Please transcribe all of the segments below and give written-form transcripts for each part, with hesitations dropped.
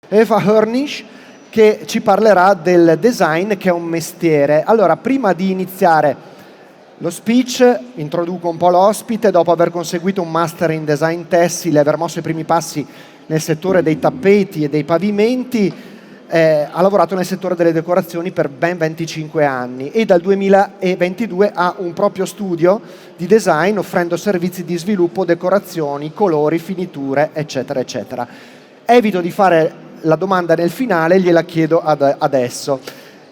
Eva Hörnisch, che ci parlerà del design, che è un mestiere. Allora, prima di iniziare lo speech, introduco un po' l'ospite. Dopo aver conseguito un master in design tessile e aver mosso i primi passi nel settore dei tappeti e dei pavimenti, ha lavorato nel settore delle decorazioni per ben 25 anni e dal 2022 ha un proprio studio di design offrendo servizi di sviluppo, decorazioni, colori, finiture, eccetera, eccetera. Evito di fare la domanda nel finale, gliela chiedo adesso.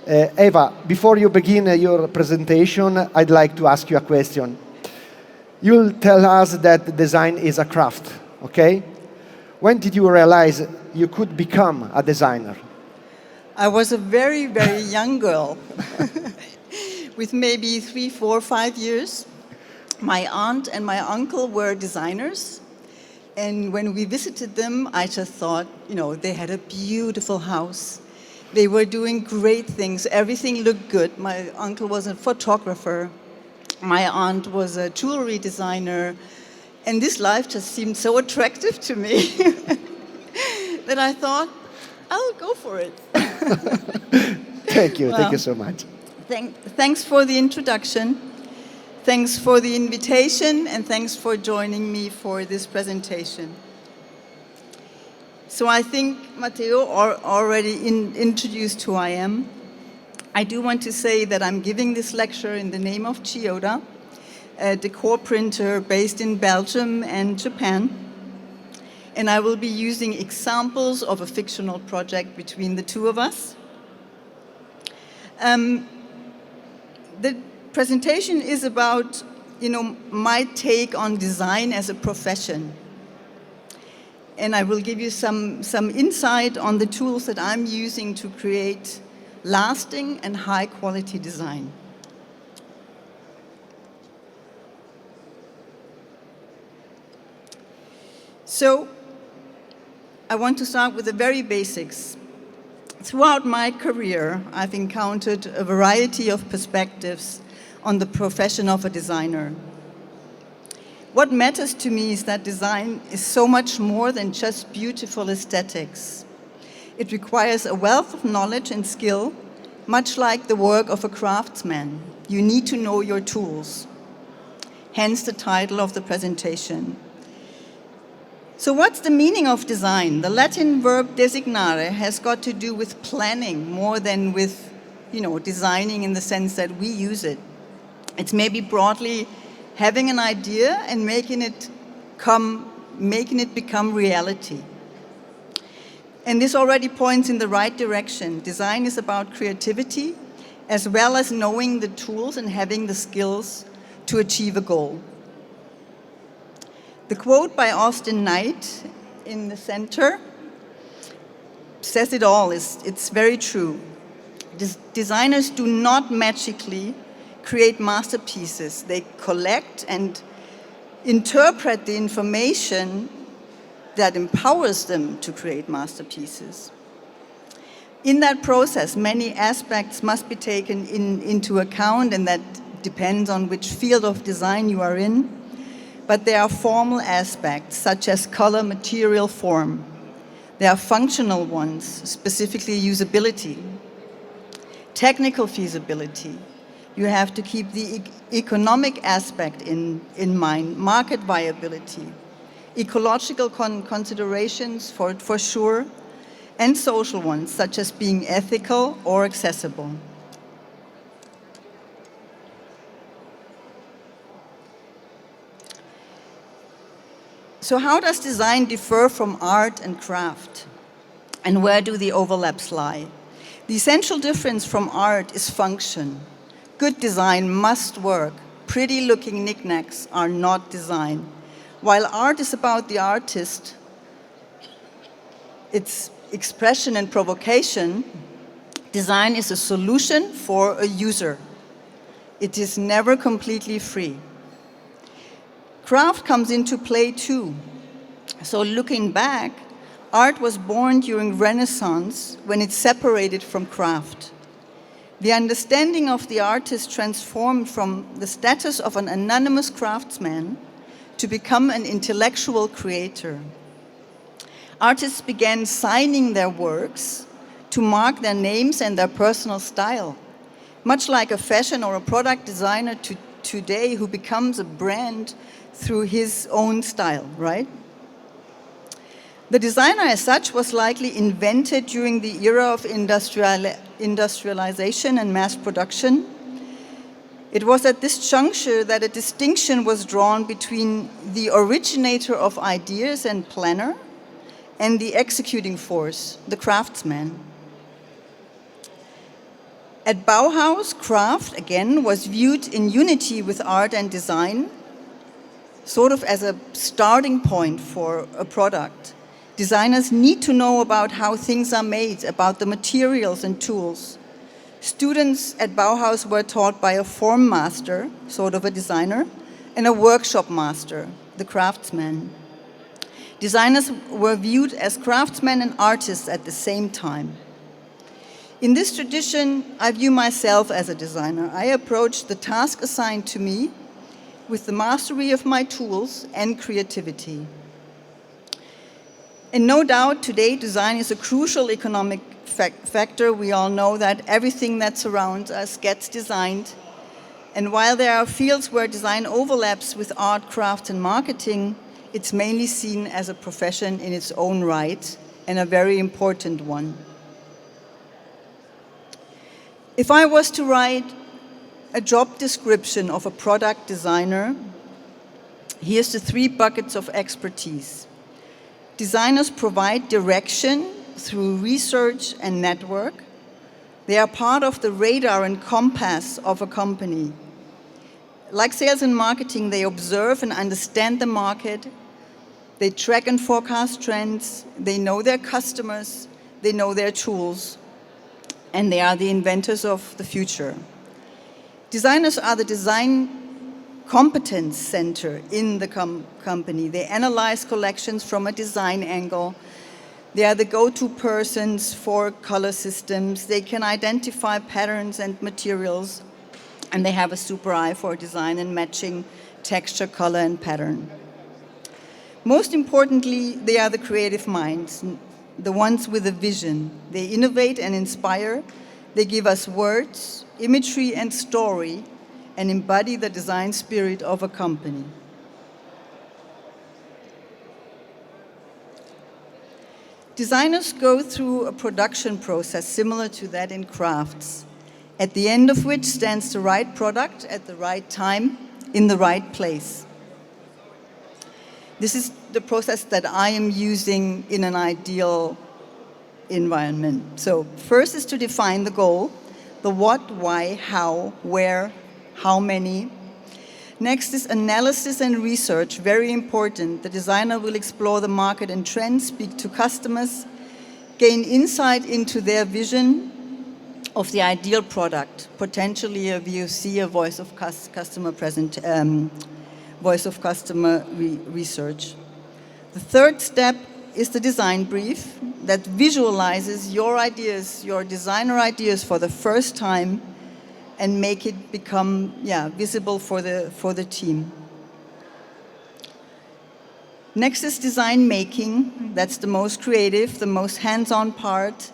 Eva, before you begin your presentation, I'd like to ask you a question. You'll tell us that design is a craft, okay? When did you realize you could become a designer? I was a very, very young girl with maybe 3, 4, 5 years. My aunt and my uncle were designers. And when we visited them, I just thought, they had a beautiful house. They were doing great things. Everything looked good. My uncle was a photographer. My aunt was a jewelry designer. And this life just seemed so attractive to me that I thought, I'll go for it. Thank you. Well, thank you so much. Thanks for the introduction. Thanks for the invitation, and thanks for joining me for this presentation. So I think Matteo already introduced who I am. I do want to say that I'm giving this lecture in the name of Chiyoda, a decor printer based in Belgium and Japan. And I will be using examples of a fictional project between the two of us. The presentation is about, my take on design as a profession. And I will give you some insight on the tools that I'm using to create lasting and high quality design. So, I want to start with the very basics. Throughout my career, I've encountered a variety of perspectives on the profession of a designer. What matters to me is that design is so much more than just beautiful aesthetics. It requires a wealth of knowledge and skill, much like the work of a craftsman. You need to know your tools. Hence the title of the presentation. So what's the meaning of design? The Latin verb designare has got to do with planning more than with, designing in the sense that we use it. It's maybe broadly having an idea and making it become reality. And this already points in the right direction. Design is about creativity, as well as knowing the tools and having the skills to achieve a goal. The quote by Austin Knight in the center says it all. It's very true. Designers do not magically create masterpieces. They collect and interpret the information that empowers them to create masterpieces. In that process, many aspects must be taken into account, and that depends on which field of design you are in. But there are formal aspects, such as color, material, form. There are functional ones, specifically usability. Technical feasibility. You have to keep the economic aspect in mind, market viability, ecological considerations for sure, and social ones, such as being ethical or accessible. So how does design differ from art and craft? And where do the overlaps lie? The essential difference from art is function. Good design must work. Pretty-looking knickknacks are not design. While art is about the artist, its expression and provocation, design is a solution for a user. It is never completely free. Craft comes into play too. So looking back, art was born during Renaissance when it separated from craft. The understanding of the artist transformed from the status of an anonymous craftsman to become an intellectual creator. Artists began signing their works to mark their names and their personal style, much like a fashion or a product designer today who becomes a brand through his own style, right? The designer as such was likely invented during the era of industrialization and mass production. It was at this juncture that a distinction was drawn between the originator of ideas and planner and the executing force, the craftsman. At Bauhaus, craft, again, was viewed in unity with art and design, sort of as a starting point for a product. Designers need to know about how things are made, about the materials and tools. Students at Bauhaus were taught by a form master, sort of a designer, and a workshop master, the craftsman. Designers were viewed as craftsmen and artists at the same time. In this tradition, I view myself as a designer. I approach the task assigned to me with the mastery of my tools and creativity. And no doubt today design is a crucial economic factor. We all know that everything that surrounds us gets designed. And while there are fields where design overlaps with art, craft, and marketing, it's mainly seen as a profession in its own right, and a very important one. If I was to write a job description of a product designer, here's the 3 buckets of expertise. Designers provide direction through research and network. They are part of the radar and compass of a company. Like sales and marketing, they observe and understand the market. They track and forecast trends. They know their customers. They know their tools. And they are the inventors of the future. Designers are the design competence center in the company. They analyze collections from a design angle. They are the go-to persons for color systems. They can identify patterns and materials, and they have a super eye for design and matching texture, color, and pattern. Most importantly, they are the creative minds, the ones with a vision. They innovate and inspire. They give us words, imagery, and story, and embody the design spirit of a company. Designers go through a production process similar to that in crafts, at the end of which stands the right product at the right time, in the right place. This is the process that I am using in an ideal environment. So first is to define the goal, the what, why, how, where, how many. Next is analysis and research, very important. The designer will explore the market and trends, speak to customers, gain insight into their vision of the ideal product, potentially a VOC, a voice of customer research. The third step is the design brief that visualizes your ideas, your designer ideas for the first time, and make it become visible for the team. Next is design making. That's the most creative, the most hands-on part.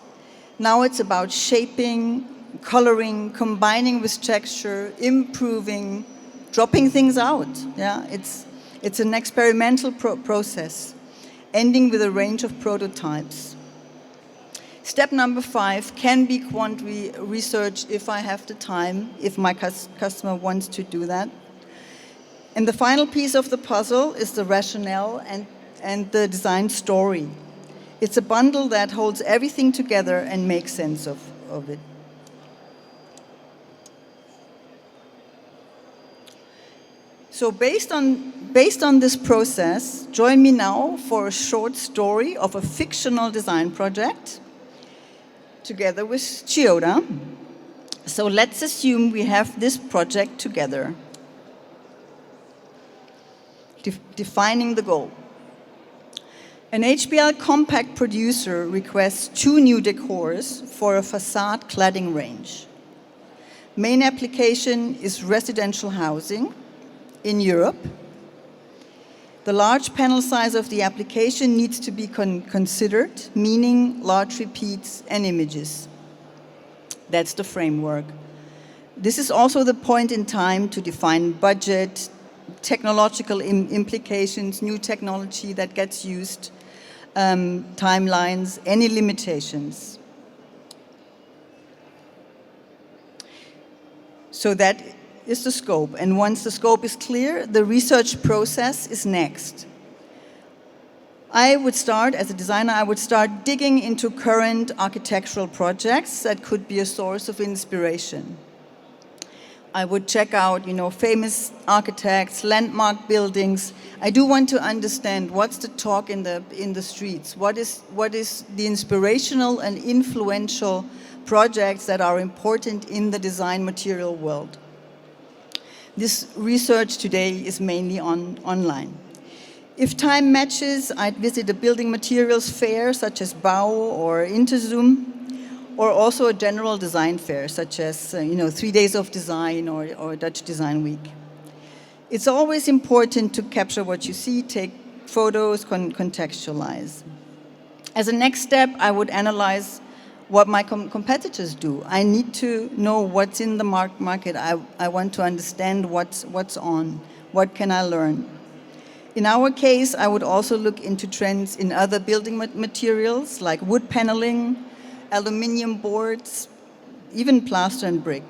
Now it's about shaping, coloring, combining with texture, improving, dropping things out. Yeah, it's an experimental process, ending with a range of prototypes. Step number 5 can be quant research if I have the time, if my customer wants to do that. And the final piece of the puzzle is the rationale and the design story. It's a bundle that holds everything together and makes sense of it. So based on this process, join me now for a short story of a fictional design project together with Chiyoda. So let's assume we have this project together. Defining the goal. An HBL compact producer requests 2 new decors for a facade cladding range. Main application is residential housing in Europe. The large panel size of the application needs to be considered, meaning large repeats and images. That's the framework. This is also the point in time to define budget, technological implications, new technology that gets used, timelines, any limitations. So that is the scope. And once the scope is clear, the research process is next. I would start, as a designer, I would start digging into current architectural projects that could be a source of inspiration. I would check out, famous architects, landmark buildings. I do want to understand what's the talk in the streets. What is the inspirational and influential projects that are important in the design material world. This research today is mainly online. If time matches, I'd visit a building materials fair such as BAU or Interzum, or also a general design fair such as 3 Days of Design or Dutch Design Week. It's always important to capture what you see, take photos, contextualize. As a next step, I would analyze what my competitors do. I need to know what's in the market. I want to understand what's on. What can I learn? In our case, I would also look into trends in other building materials like wood paneling, aluminium boards, even plaster and brick.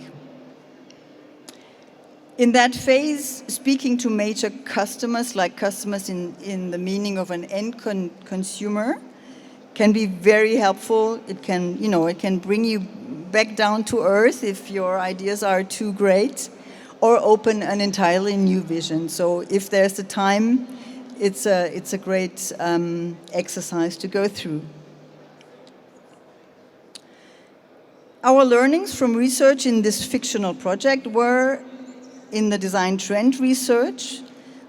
In that phase, speaking to major customers, like customers in the meaning of an end consumer, can be very helpful. It can bring you back down to earth if your ideas are too great, or open an entirely new vision. So if there's the time, it's a great exercise to go through. Our learnings from research in this fictional project were in the design trend research.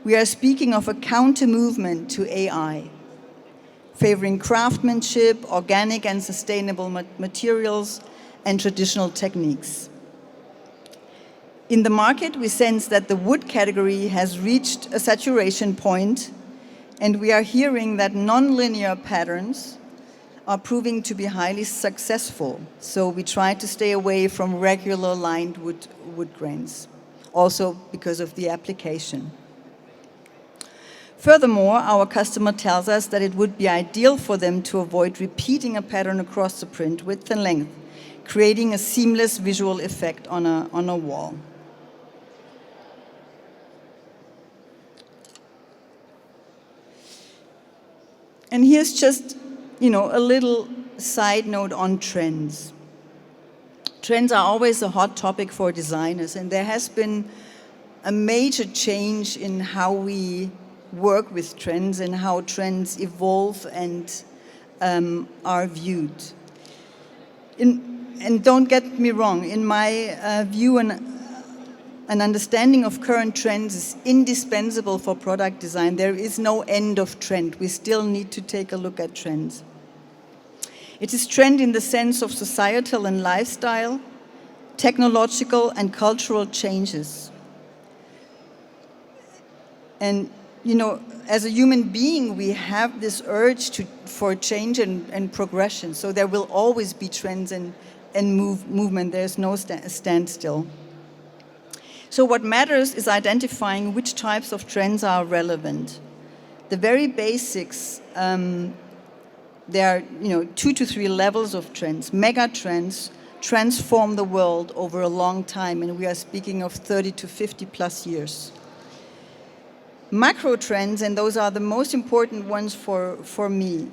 We are speaking of a counter-movement to AI, favoring craftsmanship, organic and sustainable materials, and traditional techniques. In the market, we sense that the wood category has reached a saturation point, and we are hearing that non-linear patterns are proving to be highly successful. So we try to stay away from regular lined wood grains, also because of the application. Furthermore, our customer tells us that it would be ideal for them to avoid repeating a pattern across the print width and length, creating a seamless visual effect on a wall. And here's just, a little side note on trends. Trends are always a hot topic for designers, and there has been a major change in how we work with trends and how trends evolve and are viewed. And don't get me wrong, in my view, an understanding of current trends is indispensable for product design. There is no end of trend. We still need to take a look at trends. It is trend in the sense of societal and lifestyle, technological and cultural changes. And, as a human being, we have this urge for change and progression. So there will always be trends and movement. There's no standstill. So what matters is identifying which types of trends are relevant. The very basics, there are 2 to 3 levels of trends. Mega trends transform the world over a long time, and we are speaking of 30 to 50 plus years. Macro trends, and those are the most important ones for me,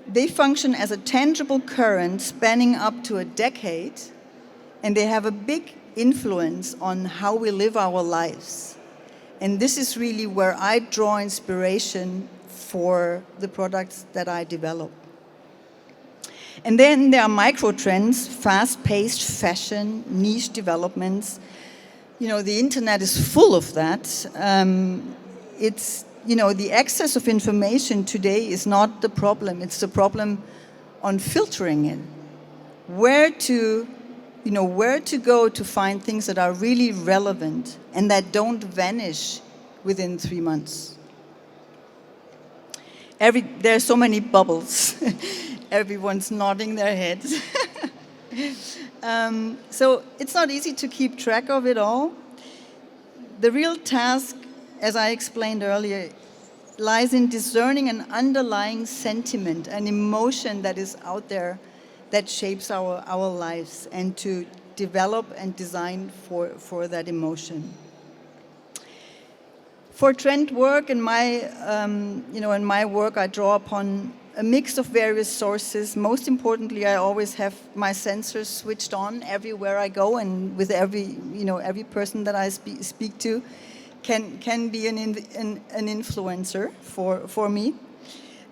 they function as a tangible current spanning up to a decade, and they have a big influence on how we live our lives. And this is really where I draw inspiration for the products that I develop. And then there are micro trends, fast-paced fashion, niche developments. The internet is full of that. The access of information today is not the problem. It's the problem on filtering it. Where to go to find things that are really relevant and that don't vanish within 3 months. There are so many bubbles. Everyone's nodding their heads. So it's not easy to keep track of it all. The real task, as I explained earlier, lies in discerning an underlying sentiment, an emotion that is out there that shapes our lives, and to develop and design for that emotion. For trend work, in my work, I draw upon a mix of various sources. Most importantly, I always have my sensors switched on everywhere I go, and with every person that I speak to can be an influencer for me.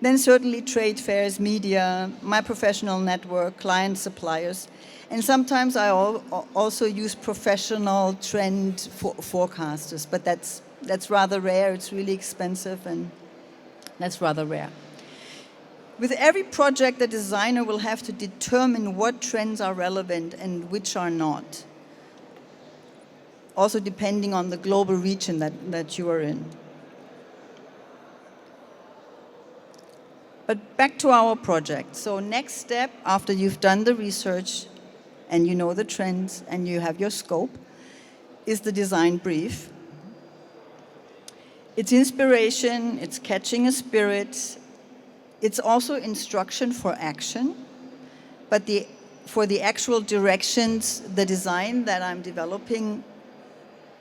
Then certainly trade fairs, media, my professional network, clients, suppliers. And sometimes I also use professional trend forecasters, but that's rather rare. It's really expensive, and that's rather rare. With every project, the designer will have to determine what trends are relevant and which are not. Also depending on the global region that you are in. But back to our project. So next step, after you've done the research and you know the trends and you have your scope, is the design brief. It's inspiration, it's catching a spirit, it's also instruction for action, but for the actual directions, the design that I'm developing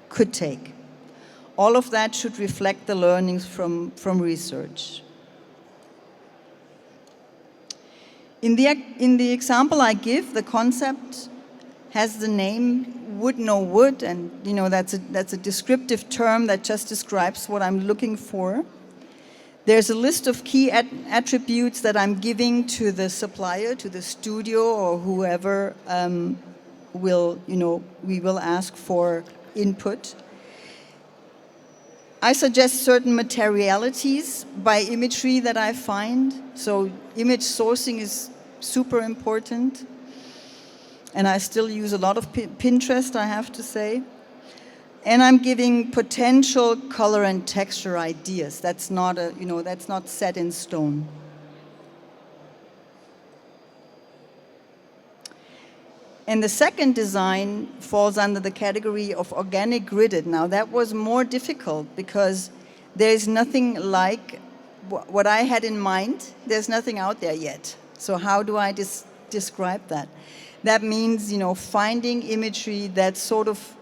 could take. All of that should reflect the learnings from research. In the example I give, the concept has the name Wood No Wood, and that's a descriptive term that just describes what I'm looking for. There's a list of key attributes that I'm giving to the supplier, to the studio, or whoever we will ask for input. I suggest certain materialities by imagery that I find. So image sourcing is super important. And I still use a lot of Pinterest, I have to say. And I'm giving potential color and texture ideas. That's not that's not set in stone. And the second design falls under the category of organic gridded. Now that was more difficult because there's nothing like what I had in mind. There's nothing out there yet. So how do I describe that? That means, finding imagery that sort of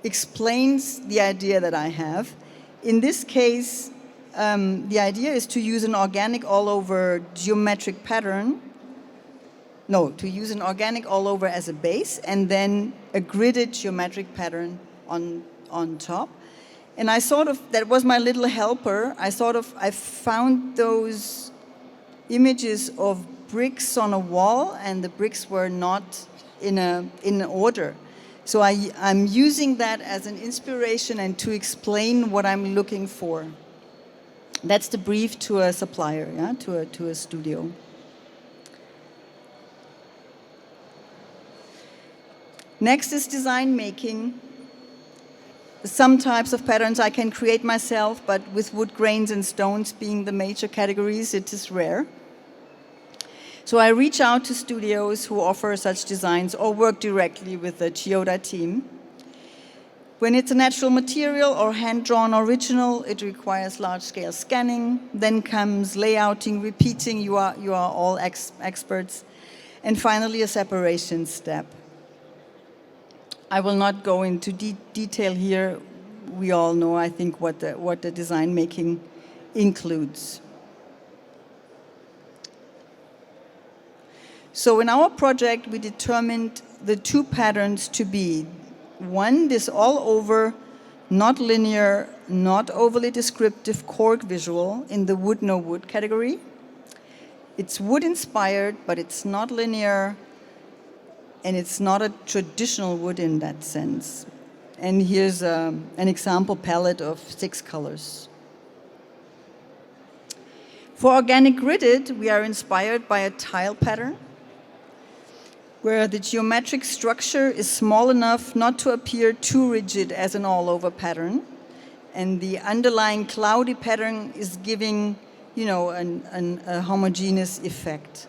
explains the idea that I have. In this case, the idea is to use an organic all-over geometric pattern. No, to use an organic all-over as a base, and then a gridded geometric pattern on top. And that was my little helper. I found those images of bricks on a wall, and the bricks were not in order. So I'm using that as an inspiration and to explain what I'm looking for. That's the brief to a supplier, to a studio. Next is design making. Some types of patterns I can create myself, but with wood grains and stones being the major categories, it is rare. So I reach out to studios who offer such designs or work directly with the Chiyoda team. When it's a natural material or hand-drawn original, it requires large-scale scanning. Then comes layouting, repeating, you are all experts. And finally, a separation step. I will not go into detail here. We all know, I think, what the design making includes. So in our project, we determined the two patterns to be: one, this all-over, not linear, not overly descriptive cork visual in the Wood No Wood category. It's wood-inspired, but it's not linear, and it's not a traditional wood in that sense. And here's an example palette of 6 colors. For organic gridded, we are inspired by a tile pattern where the geometric structure is small enough not to appear too rigid as an all-over pattern. And the underlying cloudy pattern is giving, a homogeneous effect.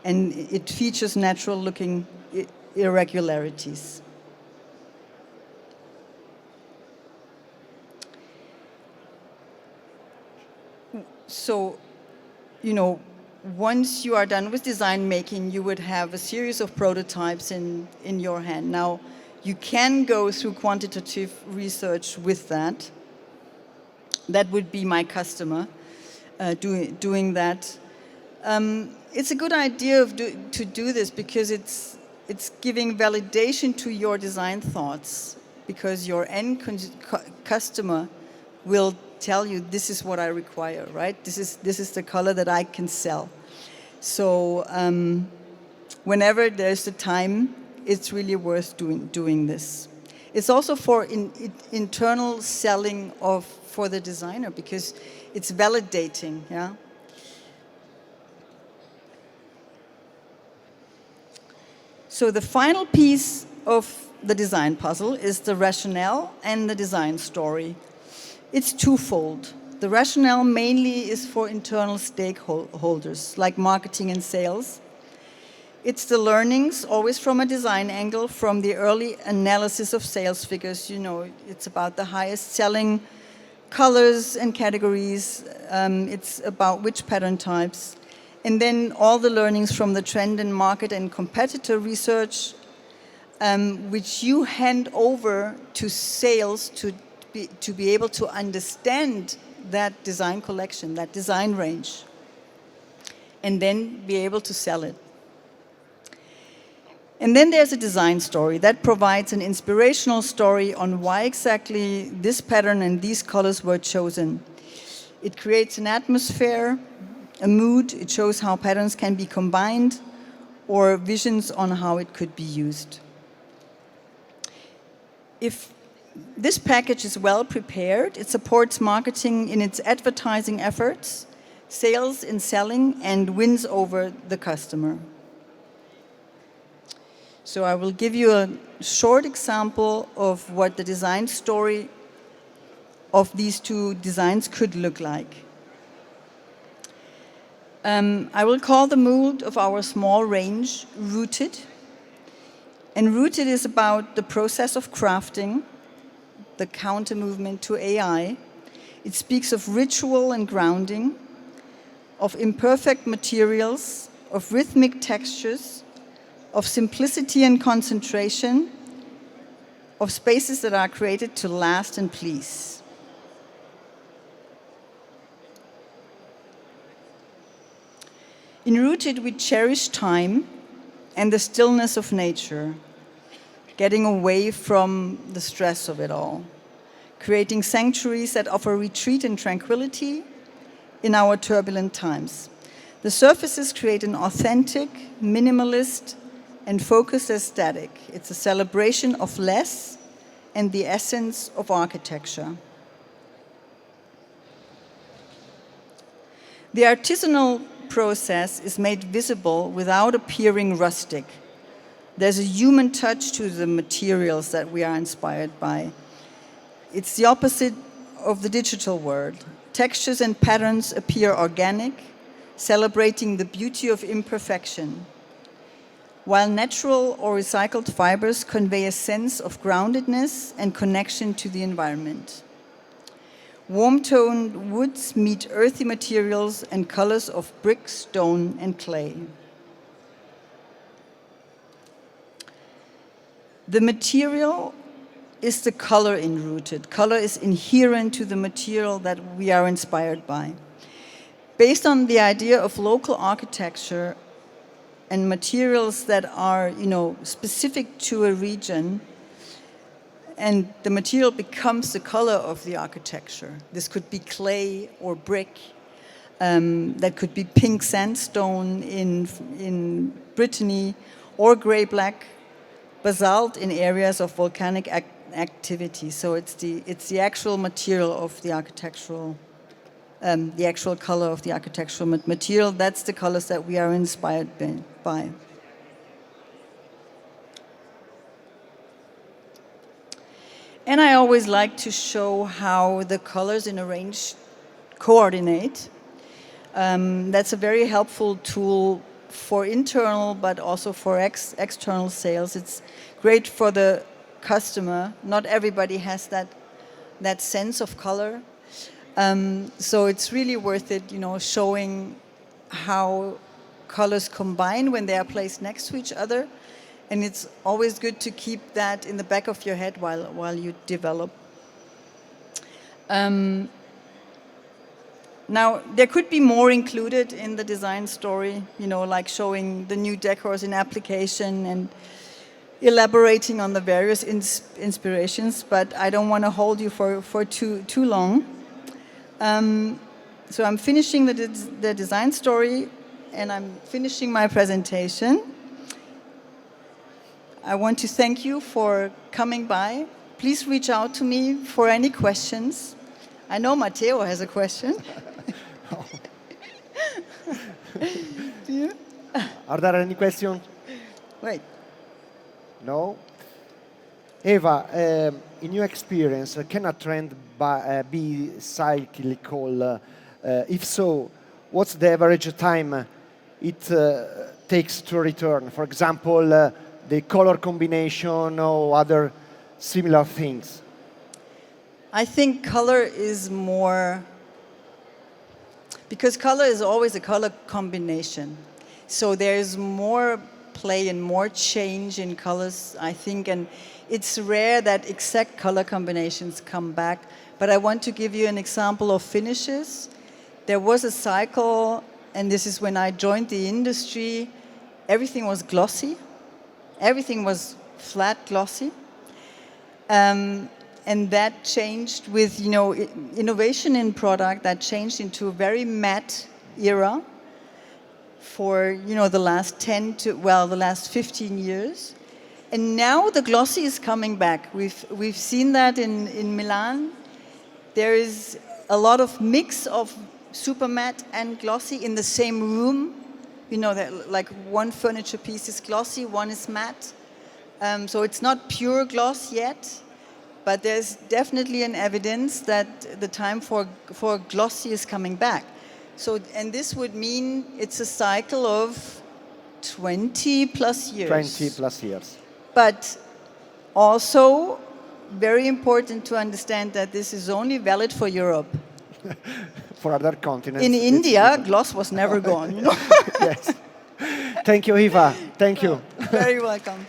And it features natural-looking irregularities. So, once you are done with design making, you would have a series of prototypes in your hand. Now, you can go through quantitative research with that. That would be my customer doing that. It's a good idea to do this because it's giving validation to your design thoughts, because your end customer will tell you, this is what I require, right? This is the color that I can sell. So whenever there's the time, it's really worth doing this. It's also for internal selling for the designer, because it's validating, yeah? So the final piece of the design puzzle is the rationale and the design story. It's twofold. The rationale mainly is for internal stakeholders, like marketing and sales. It's the learnings, always from a design angle, from the early analysis of sales figures. It's about the highest selling colors and categories. It's about which pattern types. And then all the learnings from the trend and market and competitor research, which you hand over to sales to be able to understand that design collection, that design range, and then be able to sell it. And then there's a design story that provides an inspirational story on why exactly this pattern and these colors were chosen. It creates an atmosphere, a mood. It shows how patterns can be combined, or visions on how it could be used. If this package is well prepared, it supports marketing in its advertising efforts, sales in selling, and wins over the customer. So I will give you a short example of what the design story of these two designs could look like. I will call the mood of our small range Rooted. And Rooted is about the process of crafting, the counter movement to AI. It speaks of ritual and grounding, of imperfect materials, of rhythmic textures, of simplicity and concentration, of spaces that are created to last and please. In Rooted, we cherish time and the stillness of nature, getting away from the stress of it all, creating sanctuaries that offer retreat and tranquility in our turbulent times. The surfaces create an authentic, minimalist, and focused aesthetic. It's a celebration of less and the essence of architecture. The artisanal process is made visible without appearing rustic. There's a human touch to the materials that we are inspired by. It's the opposite of the digital world. Textures and patterns appear organic, celebrating the beauty of imperfection, while natural or recycled fibers convey a sense of groundedness and connection to the environment. Warm-toned woods meet earthy materials and colors of brick, stone, and clay. The material is the color in Rooted. Color is inherent to the material that we are inspired by. Based on the idea of local architecture and materials that are, specific to a region, and the material becomes the color of the architecture. This could be clay or brick. That could be pink sandstone in Brittany, or gray-black basalt in areas of volcanic activity. So it's the actual material of the architectural, the actual color of the architectural material. That's the colors that we are inspired by. And I always like to show how the colors in a range coordinate. That's a very helpful tool for internal, but also for external sales. It's great for the customer. Not everybody has that sense of color. So it's really worth it, showing how colors combine when they are placed next to each other. And it's always good to keep that in the back of your head while you develop. Now, there could be more included in the design story, like showing the new decors in application and elaborating on the various inspirations, but I don't want to hold you for too long. So I'm finishing the design story, and I'm finishing my presentation. I want to thank you for coming by. Please reach out to me for any questions. I know Matteo has a question. Do you? Are there any questions? Wait. No? Eva, in your experience, can a trend be cyclical? If so, what's the average time it takes to return? For example, the color combination or other similar things? I think color is more, because color is always a color combination. So there's more play and more change in colors, I think, and it's rare that exact color combinations come back. But I want to give you an example of finishes. There was a cycle, and this is when I joined the industry, everything was glossy. Everything was flat glossy. And that changed with, innovation in product, that changed into a very matte era for, the last the last 15 years. And now the glossy is coming back. We've seen that in Milan. There is a lot of mix of super matte and glossy in the same room. That like one furniture piece is glossy, one is matte. So it's not pure gloss yet. But there's definitely an evidence that the time for glossy is coming back. So, and this would mean it's a cycle of 20 plus years. 20 plus years. But also very important to understand that this is only valid for Europe. For other continents. In India, gloss was never gone. Yes. Thank you, Eva. Thank you. Very welcome.